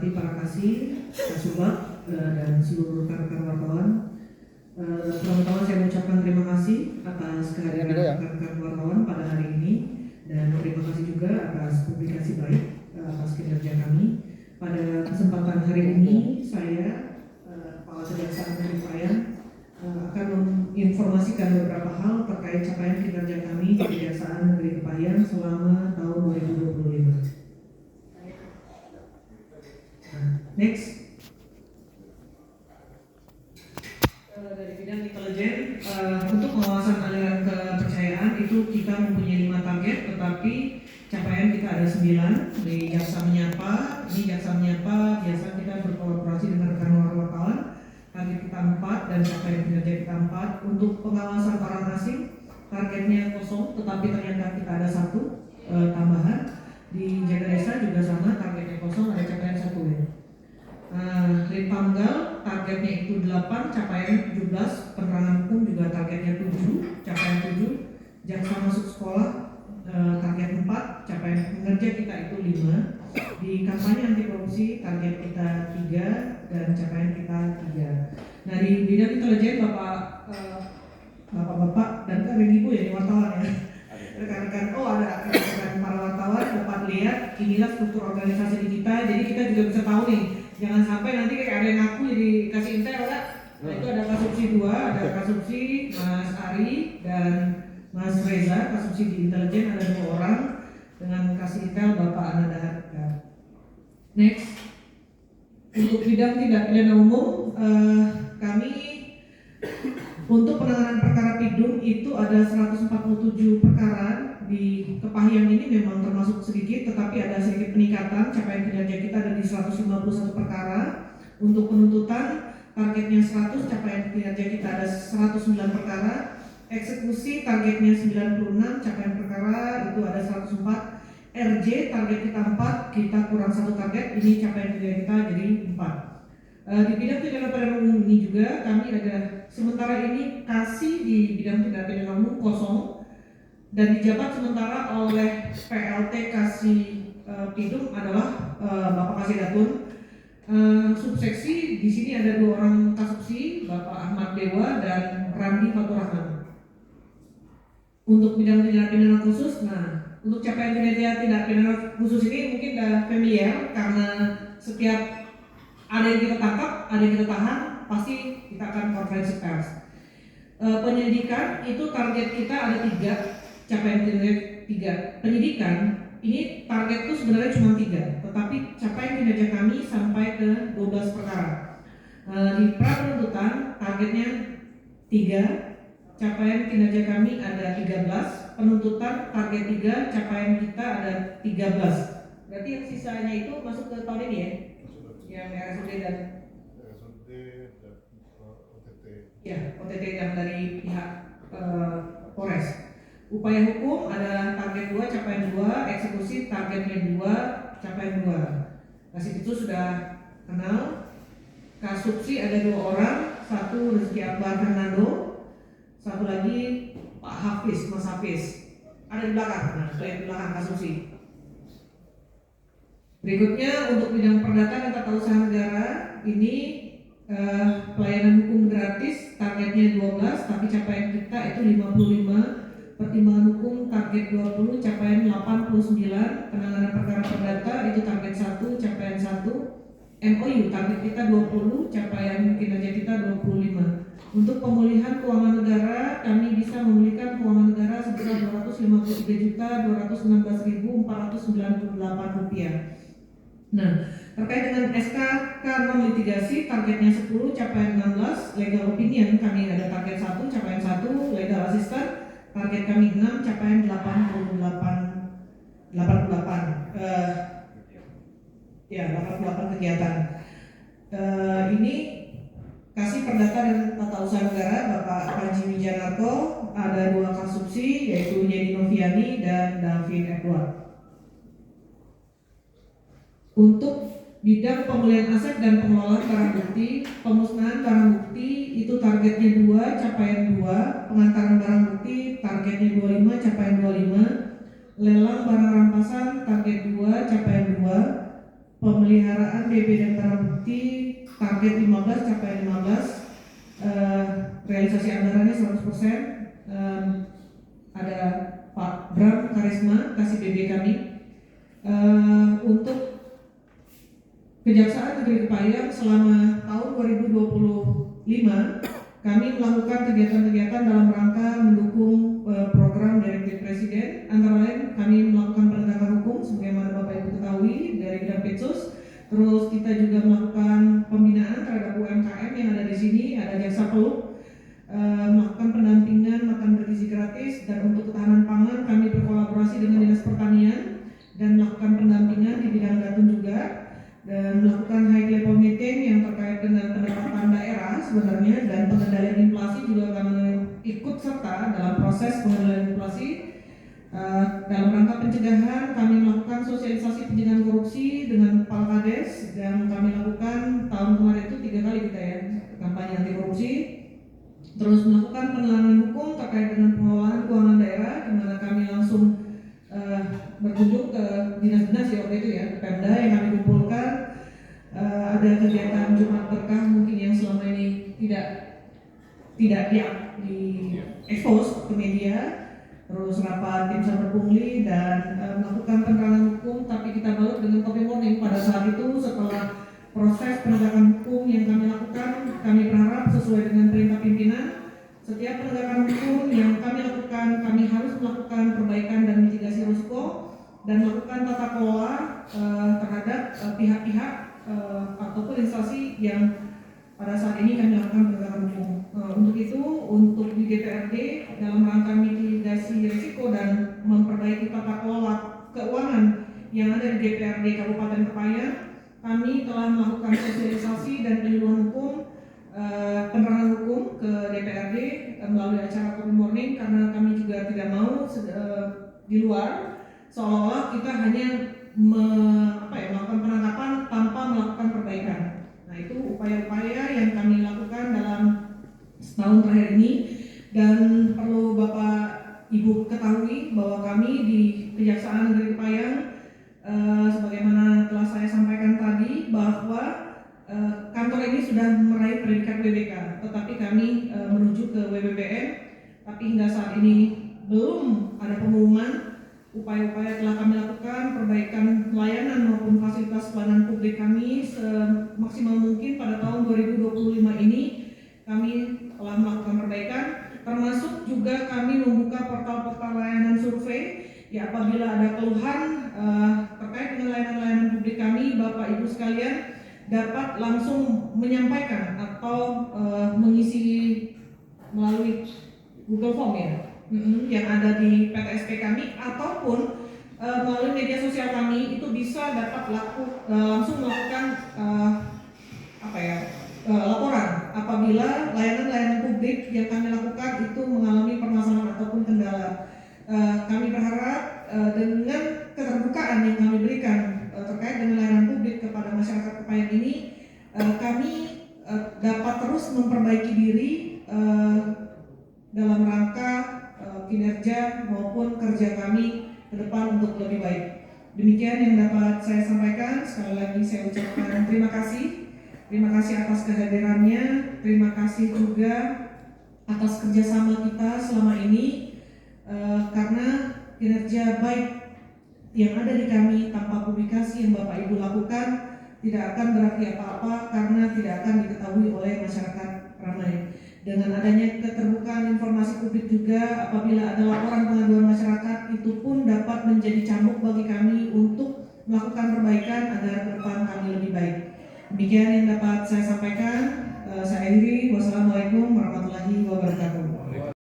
hormati para kasih, Kasubag, dan seluruh rekan-rekan wartawan. Pertama-tama saya mengucapkan terima kasih atas kehadiran rekan-rekan wartawan pada hari ini, dan terima kasih juga atas publikasi baik atas kinerja kami. Pada kesempatan hari ini saya, Kepala Kejaksaan Negeri Kepahyang, akan menginformasikan beberapa hal terkait capaian kinerja kami di Kejaksaan Negeri Kepahyang selama tahun 2025. Next. Dari bidang intelijen, untuk pengawasan aliran kepercayaan itu kita mempunyai 5 target, tetapi capaian kita ada 9. Di Jaksa Menyapa, ini Jaksa Menyapa biasa kita berkolaborasi dengan rekan wartawan. Target kita 4 dan capaian kinerja kita 4. Untuk pengawasan orang asing, targetnya 0, tetapi ternyata kita ada 1 tambahan. Di Jaga Desa juga sama, targetnya 0, ada capaian 1 ya. Litbanggal targetnya itu 8, capaian 17. Penerangan hukum juga targetnya 7, capaian 7. Jaksa masuk sekolah target 4, capaian kinerja kita itu 5. Di kampanye anti korupsi target kita 3 dan capaian kita 3. Nah, di bidang intelijen Bapak-bapak dan ibu ya, di wartawan ya, rekan-rekan, ada rekan para wartawan dapat lihat inilah struktur organisasi di kita, jadi kita juga bisa tahu nih, jangan sampai nanti kayak ada yang ngaku jadi kasih intel ada. Nah, itu ada Kasubsi 2, ada Kasubsi Mas Ari dan Mas Reza. Kasubsi di intelijen ada 2 orang dengan kasih intel Bapak Ananda Harika. Next. Untuk bidang tindak pidana umum, kami untuk penanganan perkara pidum itu ada 147 perkara. Di Kepahyang ini memang termasuk sedikit, tetapi ada sedikit peningkatan. Capaian kinerja kita ada di 151 perkara. Untuk penuntutan targetnya 100, capaian kinerja kita ada 109 perkara. Eksekusi targetnya 96, capaian perkara itu ada 104. RJ target kita 4, kita kurang 1 target, ini capaian kinerja kita jadi 4. Di bidang tindak pidana umum ini juga kami ada sementara ini kasih di bidang tindak pidana umum 0 dan dijabat sementara oleh PLT kasih pidum adalah Bapak Kasih Datun. Subseksi di sini ada 2 orang kasubsi, Bapak Ahmad Dewa dan Randi Faturrahman. Untuk bidang tindak pidana khusus, untuk capaian kinerja tindak pidana khusus ini mungkin udah familiar karena setiap ada yang kita tangkap, ada yang kita tahan, pasti kita akan konferensi pers. Penyelidikan itu target kita ada 3, capaian kinerja 3. Penyidikan ini target itu sebenarnya cuma 3, tetapi capaian kinerja kami sampai ke 12 perkara. Di pra penuntutan targetnya 3, capaian kinerja kami ada 13. Penuntutan target 3, capaian kita ada 13. Berarti yang sisanya itu masuk ke tahun ini ya? Yang RSUD dan OTT. Ya, OTT yang dari pihak Polres. Upaya hukum ada target 2, capaian 2, eksekusi targetnya 2, capaian 2. Kasih itu sudah kenal. Kasubsi ada 2 orang, 1 Rizky Akbar Fernando, 1 lagi Pak Hafiz, Mas Hafiz. Ada di belakang, di belakang Kasubsi. Berikutnya untuk bidang perdata dan tata usaha negara ini pelayanan hukum gratis targetnya 12, tapi capaian kita itu 55. Pertimbangan hukum target 20, capaian 89. Penanganan perkara perdata itu target 1, capaian 1. MOU target kita 20, capaian kinerja kita 25. Untuk pemulihan keuangan negara, kami bisa memulihkan keuangan negara sebesar Rp253.498. Nah, terkait dengan SKK non litigasi targetnya 10, capaian 16. Legal opinion kami ada target 1, capaian 1. Legal assistant target kami 6, capaian 88 kegiatan. Ini kasih perdata dan tata usaha negara Bapak Panji Wijanarko, ada 2 kasubsi yaitu Yeni Noviani dan David Edward. Untuk bidang pemulihan aset dan pengelolaan barang bukti, pemusnahan barang bukti itu targetnya 2, capaian 2. Pengantaran barang bukti targetnya 25, capaian 25. Lelang barang rampasan target 2, capaian 2. pemeliharaan DB dan barang bukti target 15 capai 15, realisasi anggarannya 100%. Ada Pak Bram Karisma, kasih BB kami. Untuk Kejaksaan Negeri Kepayang selama tahun 2025 kami melakukan kegiatan-kegiatan dalam rangka mendukung program Direktif Presiden. Antara lain kami melakukan penegakan hukum sebagaimana Bapak Ibu ketahui dari bidang Petsus. Terus kita juga melakukan pembinaan terhadap UMKM yang ada di sini, ada jasa peluk, melakukan pendampingan makan bergizi gratis, dan untuk ketahanan pangan kami berkolaborasi dengan Dinas Pertanian dan melakukan pendampingan di bidang gatun juga, dan melakukan high level meeting yang terkait dengan pendapatan daerah sebenarnya, dan pengendalian inflasi juga kami ikut serta dalam proses pengendalian inflasi. Dalam rangka pencegahan kami melakukan sosialisasi pencegahan korupsi dengan Kepala Kades, dan kami lakukan tahun kemarin itu 3 kali kita ya kampanye anti korupsi. Terus melakukan penelangan hukum terkait dengan pengelolaan keuangan daerah, di mana kami langsung berkunjung ke dinas-dinas ya waktu itu ya, ke Pemda yang kami kumpulkan. Ada kegiatan Jumat Berkah mungkin yang selama ini tidak di expose ke media. Terus rapat tim saber pungli dan melakukan penerangan hukum, tapi kita balut dengan copy morning pada saat itu. Setelah proses penegakan hukum yang kami lakukan, kami berharap sesuai dengan perintah pimpinan, setiap penegakan hukum yang kami lakukan, kami harus melakukan perbaikan dan mitigasi risiko dan melakukan tata kelola terhadap pihak-pihak ataupun instansi yang pada saat ini kami lakukan penegakan hukum. Untuk itu, untuk di DPRD dalam rangka mitigasi risiko dan memperbaiki tata kelola keuangan yang ada di DPRD Kabupaten Kepayang, kami telah melakukan sosialisasi dan penyuluhan hukum, penerangan hukum ke DPRD melalui acara Kopi Morning, karena kami juga tidak mau di luar seolah-olah kita hanya melakukan penangkapan tanpa melakukan perbaikan. Nah, itu upaya-upaya yang kami lakukan dalam setahun terakhir ini, dan perlu Bapak Ibu ketahui bahwa kami di Kejaksaan Negeri Kepayang sebagaimana telah saya sampaikan tadi bahwa kantor ini sudah meraih predikat WBK, tetapi kami menuju ke WBBM, tapi hingga saat ini belum ada pengumuman. Upaya-upaya telah kami lakukan, perbaikan layanan maupun fasilitas pelayanan publik kami semaksimal mungkin pada tahun 2025 ini kami telah melakukan perbaikan, termasuk juga kami membuka portal-portal layanan survei. Ya, apabila ada keluhan terkait dengan layanan-layanan publik kami, Bapak Ibu sekalian dapat langsung menyampaikan atau mengisi melalui Google Form ya, yang ada di PTSP kami, ataupun melalui media sosial kami itu bisa dapat langsung melakukan laporan apabila layanan-layanan publik yang kami lakukan itu mengalami permasalahan ataupun kendala. Kami berharap dengan keterbukaan yang kami berikan terkait dengan layanan publik kepada masyarakat Kepayang ini, kami dapat terus memperbaiki diri dalam rangka kinerja maupun kerja kami ke depan untuk lebih baik. Demikian yang dapat saya sampaikan. Sekali lagi saya ucapkan terima kasih. Terima kasih atas kehadirannya. Terima kasih juga atas kerjasama kita selama ini, karena kinerja baik yang ada di kami tanpa publikasi yang Bapak Ibu lakukan tidak akan berarti apa-apa, karena tidak akan diketahui oleh masyarakat ramai. Dengan adanya keterbukaan informasi publik juga, apabila ada laporan pengaduan masyarakat, itu pun dapat menjadi cambuk bagi kami untuk melakukan perbaikan agar ke depan kami lebih baik. Demikian yang dapat saya sampaikan. Saya akhiri. Wassalamualaikum warahmatullahi wabarakatuh.